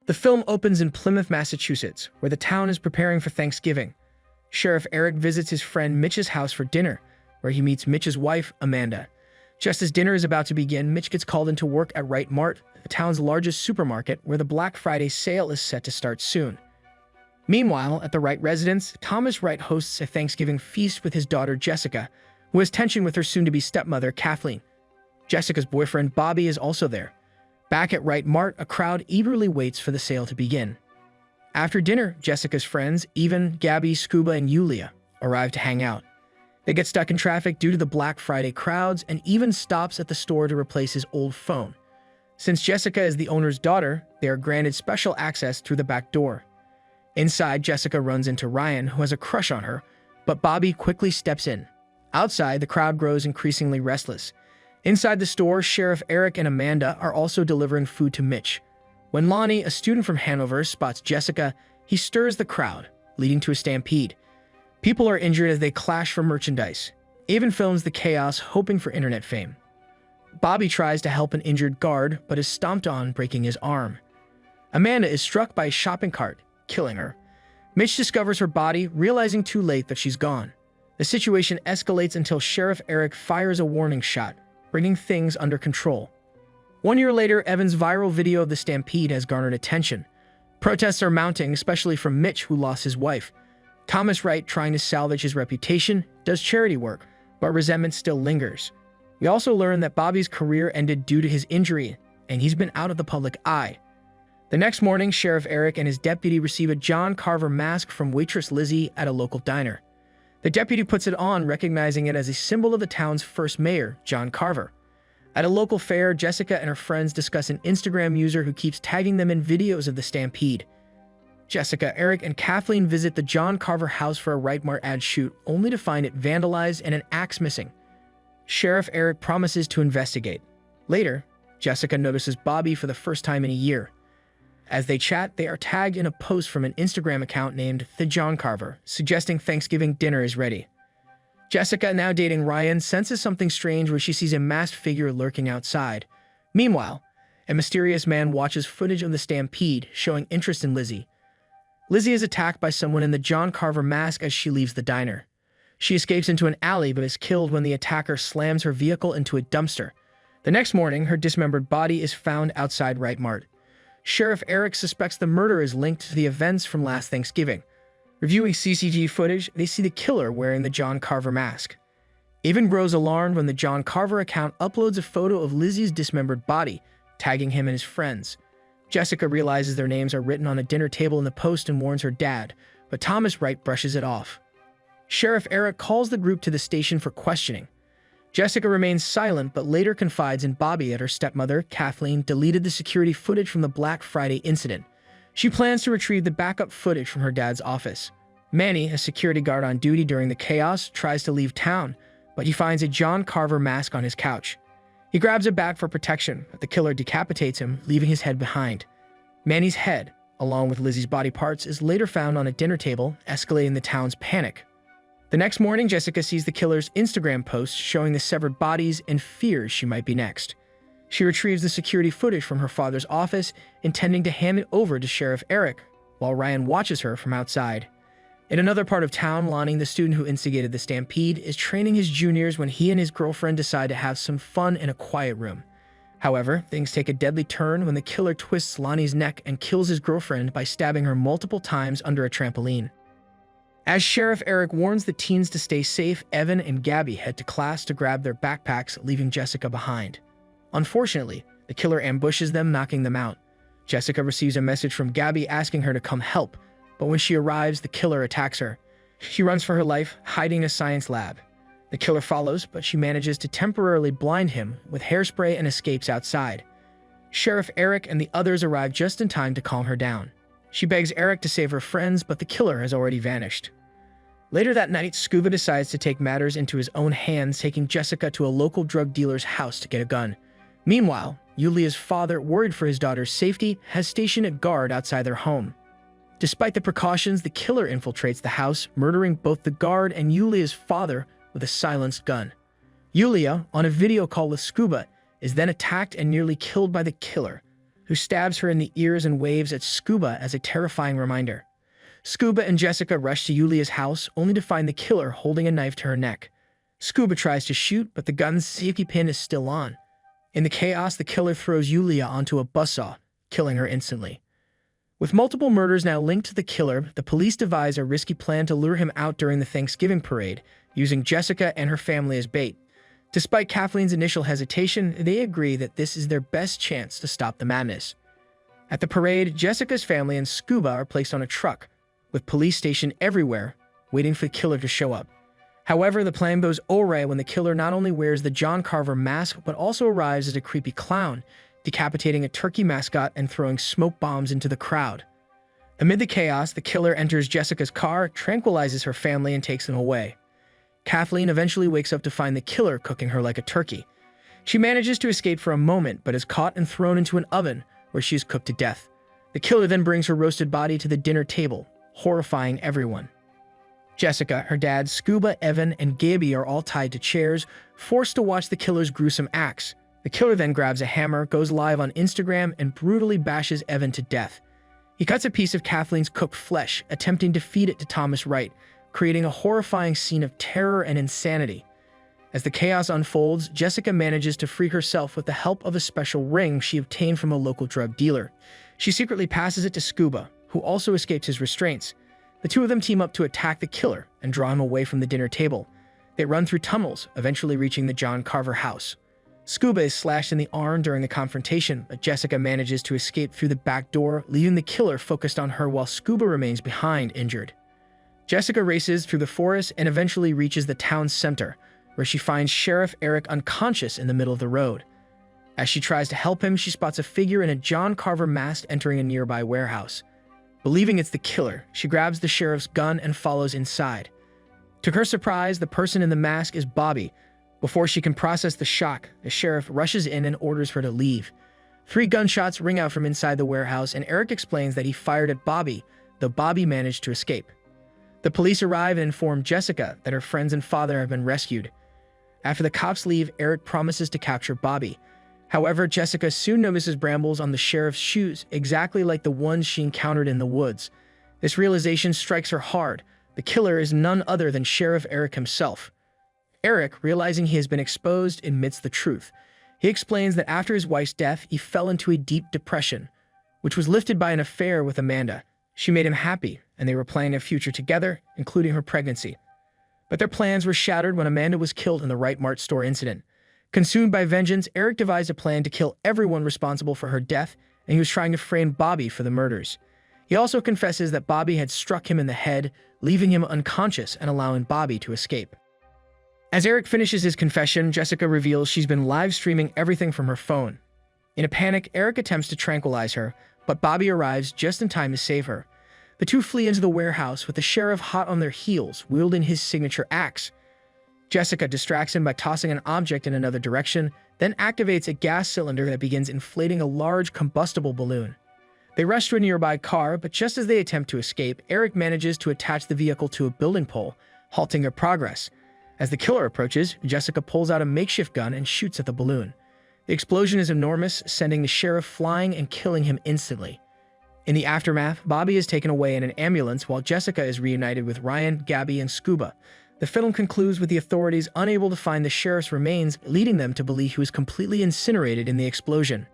The film opens in Plymouth, Massachusetts, where the town is preparing for Thanksgiving. Sheriff Eric visits his friend Mitch's house for dinner, where he meets Mitch's wife, Amanda. Just as dinner is about to begin, Mitch gets called into work at Wright Mart, the town's largest supermarket, where the Black Friday sale is set to start soon. Meanwhile, at the Wright residence, Thomas Wright hosts a Thanksgiving feast with his daughter Jessica, who has tension with her soon-to-be stepmother, Kathleen. Jessica's boyfriend, Bobby, is also there. Back at Wright Mart, a crowd eagerly waits for the sale to begin. After dinner, Jessica's friends, Evan, Gabby, Scuba, and Yulia, arrive to hang out. They get stuck in traffic due to the Black Friday crowds, and Evan stops at the store to replace his old phone. Since Jessica is the owner's daughter, they are granted special access through the back door. Inside, Jessica runs into Ryan, who has a crush on her, but Bobby quickly steps in. Outside, the crowd grows increasingly restless. Inside the store, Sheriff Eric and Amanda are also delivering food to Mitch. When Lonnie, a student from Hanover, spots Jessica, he stirs the crowd, leading to a stampede. People are injured as they clash for merchandise. Evan films the chaos, hoping for internet fame. Bobby tries to help an injured guard, but is stomped on, breaking his arm. Amanda is struck by a shopping cart, killing her. Mitch discovers her body, realizing too late that she's gone. The situation escalates until Sheriff Eric fires a warning shot, bringing things under control. 1 year later, Evan's viral video of the stampede has garnered attention. Protests are mounting, especially from Mitch, who lost his wife. Thomas Wright, trying to salvage his reputation, does charity work, but resentment still lingers. We also learn that Bobby's career ended due to his injury, and he's been out of the public eye. The next morning, Sheriff Eric and his deputy receive a John Carver mask from waitress Lizzie at a local diner. The deputy puts it on, recognizing it as a symbol of the town's first mayor, John Carver. At a local fair, Jessica and her friends discuss an Instagram user who keeps tagging them in videos of the stampede. Jessica, Eric, and Kathleen visit the John Carver house for a Wright Mart ad shoot, only to find it vandalized and an axe missing. Sheriff Eric promises to investigate. Later, Jessica notices Bobby for the first time in a year. As they chat, they are tagged in a post from an Instagram account named The John Carver, suggesting Thanksgiving dinner is ready. Jessica, now dating Ryan, senses something strange where she sees a masked figure lurking outside. Meanwhile, a mysterious man watches footage of the stampede, showing interest in Lizzie. Lizzie is attacked by someone in the John Carver mask as she leaves the diner. She escapes into an alley but is killed when the attacker slams her vehicle into a dumpster. The next morning, her dismembered body is found outside Wright Mart. Sheriff Eric suspects the murder is linked to the events from last Thanksgiving. Reviewing CCTV footage, they see the killer wearing the John Carver mask. Evan grows alarmed when the John Carver account uploads a photo of Lizzie's dismembered body, tagging him and his friends. Jessica realizes their names are written on a dinner table in the post and warns her dad, but Thomas Wright brushes it off. Sheriff Eric calls the group to the station for questioning. Jessica remains silent but later confides in Bobby that her stepmother, Kathleen, deleted the security footage from the Black Friday incident. She plans to retrieve the backup footage from her dad's office. Manny, a security guard on duty during the chaos, tries to leave town, but he finds a John Carver mask on his couch. He grabs it back for protection, but the killer decapitates him, leaving his head behind. Manny's head, along with Lizzie's body parts, is later found on a dinner table, escalating the town's panic. The next morning, Jessica sees the killer's Instagram post showing the severed bodies and fears she might be next. She retrieves the security footage from her father's office, intending to hand it over to Sheriff Eric, while Ryan watches her from outside. In another part of town, Lonnie, the student who instigated the stampede, is training his juniors when he and his girlfriend decide to have some fun in a quiet room. However, things take a deadly turn when the killer twists Lonnie's neck and kills his girlfriend by stabbing her multiple times under a trampoline. As Sheriff Eric warns the teens to stay safe, Evan and Gabby head to class to grab their backpacks, leaving Jessica behind. Unfortunately, the killer ambushes them, knocking them out. Jessica receives a message from Gabby asking her to come help, but when she arrives, the killer attacks her. She runs for her life, hiding in a science lab. The killer follows, but she manages to temporarily blind him with hairspray and escapes outside. Sheriff Eric and the others arrive just in time to calm her down. She begs Eric to save her friends, but the killer has already vanished. Later that night, Scuba decides to take matters into his own hands, taking Jessica to a local drug dealer's house to get a gun. Meanwhile, Yulia's father, worried for his daughter's safety, has stationed a guard outside their home. Despite the precautions, the killer infiltrates the house, murdering both the guard and Yulia's father with a silenced gun. Yulia, on a video call with Scuba, is then attacked and nearly killed by the killer, who stabs her in the ears and waves at Scuba as a terrifying reminder. Scuba and Jessica rush to Yulia's house, only to find the killer holding a knife to her neck. Scuba tries to shoot, but the gun's safety pin is still on. In the chaos, the killer throws Yulia onto a buzzsaw, killing her instantly. With multiple murders now linked to the killer, the police devise a risky plan to lure him out during the Thanksgiving parade, using Jessica and her family as bait. Despite Kathleen's initial hesitation, they agree that this is their best chance to stop the madness. At the parade, Jessica's family and Scuba are placed on a truck, with police stationed everywhere, waiting for the killer to show up. However, the plan goes awry when the killer not only wears the John Carver mask, but also arrives as a creepy clown, decapitating a turkey mascot and throwing smoke bombs into the crowd. Amid the chaos, the killer enters Jessica's car, tranquilizes her family, and takes them away. Kathleen eventually wakes up to find the killer cooking her like a turkey. She manages to escape for a moment, but is caught and thrown into an oven, where she is cooked to death. The killer then brings her roasted body to the dinner table, horrifying everyone. Jessica, her dad, Scuba, Evan, and Gabby are all tied to chairs, forced to watch the killer's gruesome acts. The killer then grabs a hammer, goes live on Instagram, and brutally bashes Evan to death. He cuts a piece of Kathleen's cooked flesh, attempting to feed it to Thomas Wright, creating a horrifying scene of terror and insanity. As the chaos unfolds, Jessica manages to free herself with the help of a special ring she obtained from a local drug dealer. She secretly passes it to Scuba, who also escapes his restraints. The two of them team up to attack the killer and draw him away from the dinner table. They run through tunnels, eventually reaching the John Carver house. Scuba is slashed in the arm during the confrontation, but Jessica manages to escape through the back door, leaving the killer focused on her while Scuba remains behind, injured. Jessica races through the forest and eventually reaches the town center, where she finds Sheriff Eric unconscious in the middle of the road. As she tries to help him, she spots a figure in a John Carver mask entering a nearby warehouse. Believing it's the killer, she grabs the sheriff's gun and follows inside. To her surprise, the person in the mask is Bobby. Before she can process the shock, the sheriff rushes in and orders her to leave. 3 gunshots ring out from inside the warehouse, and Eric explains that he fired at Bobby, though Bobby managed to escape. The police arrive and inform Jessica that her friends and father have been rescued. After the cops leave, Eric promises to capture Bobby. However, Jessica soon notices brambles on the sheriff's shoes, exactly like the ones she encountered in the woods. This realization strikes her hard. The killer is none other than Sheriff Eric himself. Eric, realizing he has been exposed, admits the truth. He explains that after his wife's death, he fell into a deep depression, which was lifted by an affair with Amanda. She made him happy, and they were planning a future together, including her pregnancy. But their plans were shattered when Amanda was killed in the Wright Mart store incident. Consumed by vengeance, Eric devised a plan to kill everyone responsible for her death, and he was trying to frame Bobby for the murders. He also confesses that Bobby had struck him in the head, leaving him unconscious and allowing Bobby to escape. As Eric finishes his confession, Jessica reveals she's been live streaming everything from her phone. In a panic, Eric attempts to tranquilize her, but Bobby arrives just in time to save her. The two flee into the warehouse with the sheriff hot on their heels, wielding his signature axe. Jessica distracts him by tossing an object in another direction, then activates a gas cylinder that begins inflating a large combustible balloon. They rush to a nearby car, but just as they attempt to escape, Eric manages to attach the vehicle to a building pole, halting their progress. As the killer approaches, Jessica pulls out a makeshift gun and shoots at the balloon. The explosion is enormous, sending the sheriff flying and killing him instantly. In the aftermath, Bobby is taken away in an ambulance while Jessica is reunited with Ryan, Gabby, and Scuba. The film concludes with the authorities unable to find the sheriff's remains, leading them to believe he was completely incinerated in the explosion.